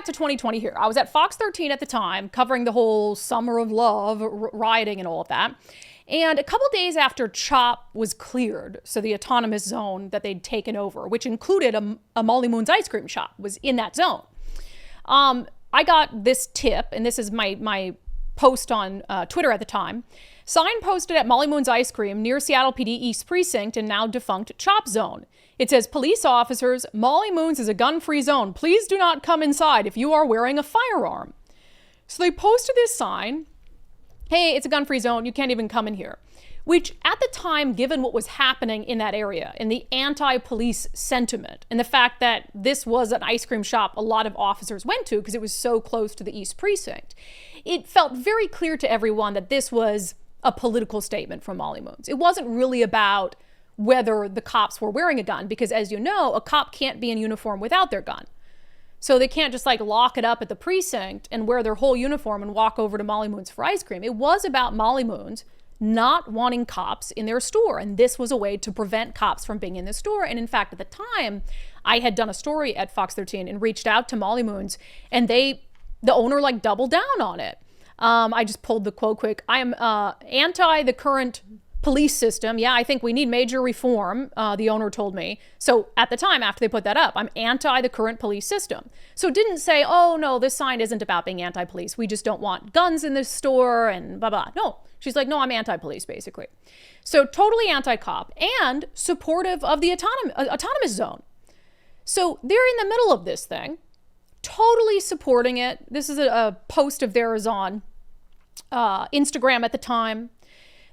back to 2020 here. I was at Fox 13 at the time, covering the whole Summer of Love, rioting and all of that. And a couple days after CHOP was cleared, so the autonomous zone that they'd taken over, which included a Molly Moon's ice cream shop, was in that zone. I got this tip, and this is my post on Twitter at the time. Sign posted at Molly Moon's Ice Cream near Seattle PD East Precinct and now defunct CHOP zone. It says, police officers, Molly Moon's is a gun-free zone. Please do not come inside if you are wearing a firearm. So they posted this sign. Hey, it's a gun-free zone. You can't even come in here. Which at the time, given what was happening in that area and the anti-police sentiment and the fact that this was an ice cream shop a lot of officers went to because it was so close to the East Precinct, it felt very clear to everyone that this was a political statement from Molly Moon's. It wasn't really about whether the cops were wearing a gun, because as you know, a cop can't be in uniform without their gun. So they can't just like lock it up at the precinct and wear their whole uniform and walk over to Molly Moon's for ice cream. It was about Molly Moon's not wanting cops in their store. And this was a way to prevent cops from being in the store. And in fact, at the time, I had done a story at Fox 13 and reached out to Molly Moon's, and the owner like doubled down on it. I just pulled the quote quick. I am anti the current police system. Yeah, I think we need major reform, the owner told me. So at the time, after they put that up, I'm anti the current police system. So it didn't say, oh no, this sign isn't about being anti-police. We just don't want guns in this store and blah, blah. No, she's like, no, I'm anti-police basically. So totally anti-cop and supportive of the autonomous zone. So they're in the middle of this thing, totally supporting it. This is a post of theirs on Instagram at the time.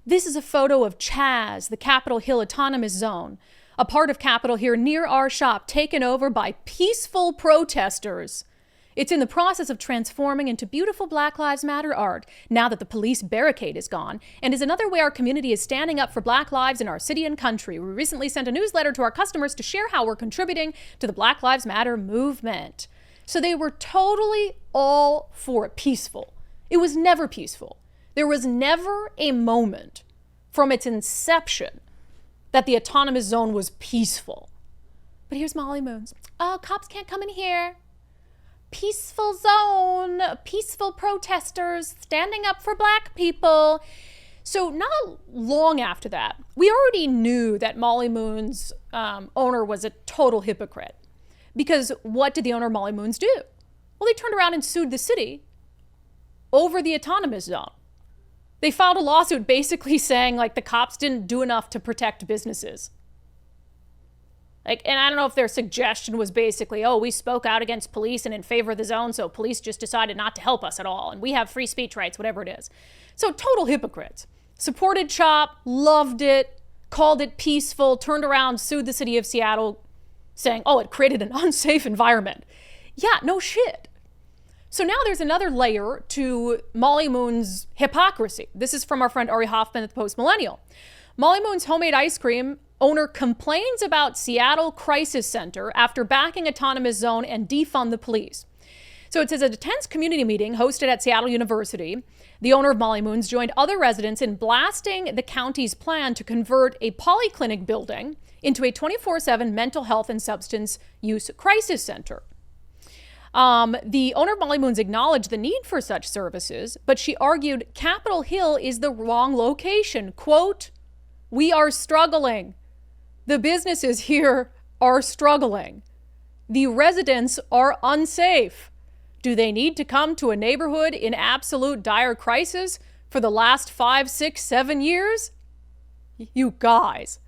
This is a photo of Chaz, the Capitol Hill Autonomous Zone, a part of Capitol here near our shop, taken over by peaceful protesters. It's in the process of transforming into beautiful Black Lives Matter art now that the police barricade is gone, and is another way our community is standing up for Black lives in our city and country. We recently sent a newsletter to our customers to share how we're contributing to the Black Lives Matter movement. So they were totally all for it. Peaceful. It was never peaceful. There was never a moment from its inception that the autonomous zone was peaceful. But here's Molly Moon's. Oh, cops can't come in here. Peaceful zone, peaceful protesters standing up for Black people. So not long after that, we already knew that Molly Moon's owner was a total hypocrite. Because what did the owner of Molly Moon's do? Well, they turned around and sued the city over the autonomous zone. They filed a lawsuit basically saying like the cops didn't do enough to protect businesses. Like, and I don't know if their suggestion was basically, oh, we spoke out against police and in favor of the zone, so police just decided not to help us at all, and we have free speech rights, whatever it is. So total hypocrites. Supported CHOP, loved it, called it peaceful, turned around, sued the city of Seattle, saying, oh, it created an unsafe environment. Yeah, no shit. So now there's another layer to Molly Moon's hypocrisy. This is from our friend Ari Hoffman at the Post Millennial. Molly Moon's homemade ice cream owner complains about Seattle Crisis Center after backing autonomous zone and defund the police. So it says at a tense community meeting hosted at Seattle University, the owner of Molly Moon's joined other residents in blasting the county's plan to convert a polyclinic building into a 24/7 mental health and substance use crisis center. The owner of Molly Moon's acknowledged the need for such services, but she argued Capitol Hill is the wrong location. Quote, we are struggling. The businesses here are struggling. The residents are unsafe. Do they need to come to a neighborhood in absolute dire crisis for the last 5, 6, 7 years? You guys,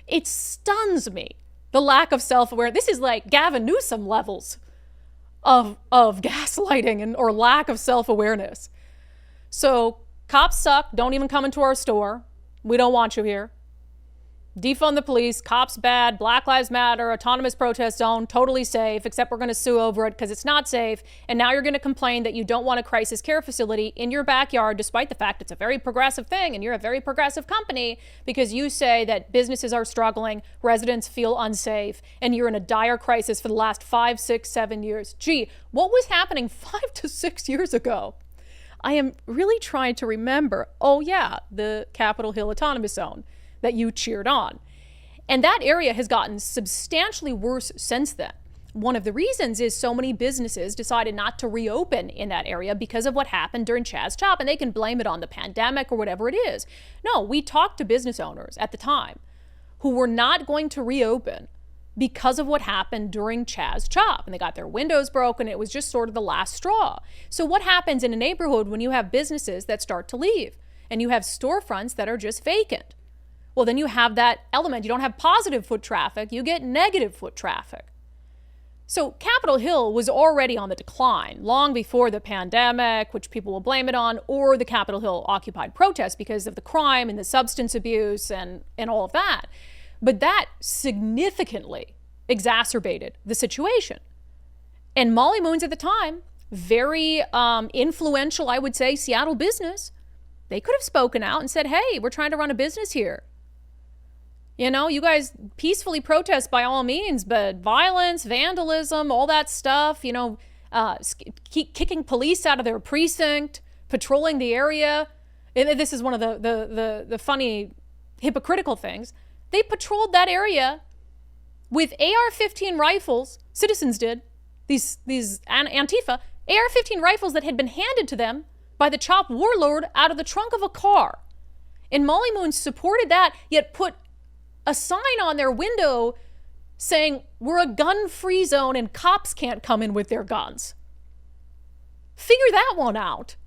it stuns me, the lack of self-awareness. This is like Gavin Newsom levels of gaslighting or lack of self-awareness. So cops suck, don't even come into our store. We don't want you here. Defund the police, cops bad, Black Lives Matter, autonomous protest zone, totally safe, except we're going to sue over it because it's not safe. And now you're going to complain that you don't want a crisis care facility in your backyard, despite the fact it's a very progressive thing and you're a very progressive company, because you say that businesses are struggling, residents feel unsafe, and you're in a dire crisis for the last 5, 6, 7 years. Gee, what was happening 5 to 6 years ago? I am really trying to remember. Oh yeah, the Capitol Hill Autonomous Zone that you cheered on. And that area has gotten substantially worse since then. one of the reasons is so many businesses decided not to reopen in that area because of what happened during Chaz Chop, and they can blame it on the pandemic or whatever it is. No, we talked to business owners at the time who were not going to reopen because of what happened during Chaz Chop, and they got their windows broken. It was just sort of the last straw. So what happens in a neighborhood when you have businesses that start to leave and you have storefronts that are just vacant? Well, then you have that element. You don't have positive foot traffic, you get negative foot traffic. So Capitol Hill was already on the decline long before the pandemic, which people will blame it on, or the Capitol Hill Occupy protests because of the crime and the substance abuse and all of that. But that significantly exacerbated the situation. And Molly Moons at the time, very influential, I would say, Seattle business, they could have spoken out and said, hey, we're trying to run a business here. You know, you guys peacefully protest by all means, but violence, vandalism, all that stuff, you know, kicking police out of their precinct, patrolling the area. And this is one of the funny, hypocritical things. They patrolled that area with AR-15 rifles. Citizens did. These Antifa, AR-15 rifles that had been handed to them by the Chop warlord out of the trunk of a car. And Molly Moons supported that, yet put a sign on their window saying, we're a gun-free zone and cops can't come in with their guns. Figure that one out.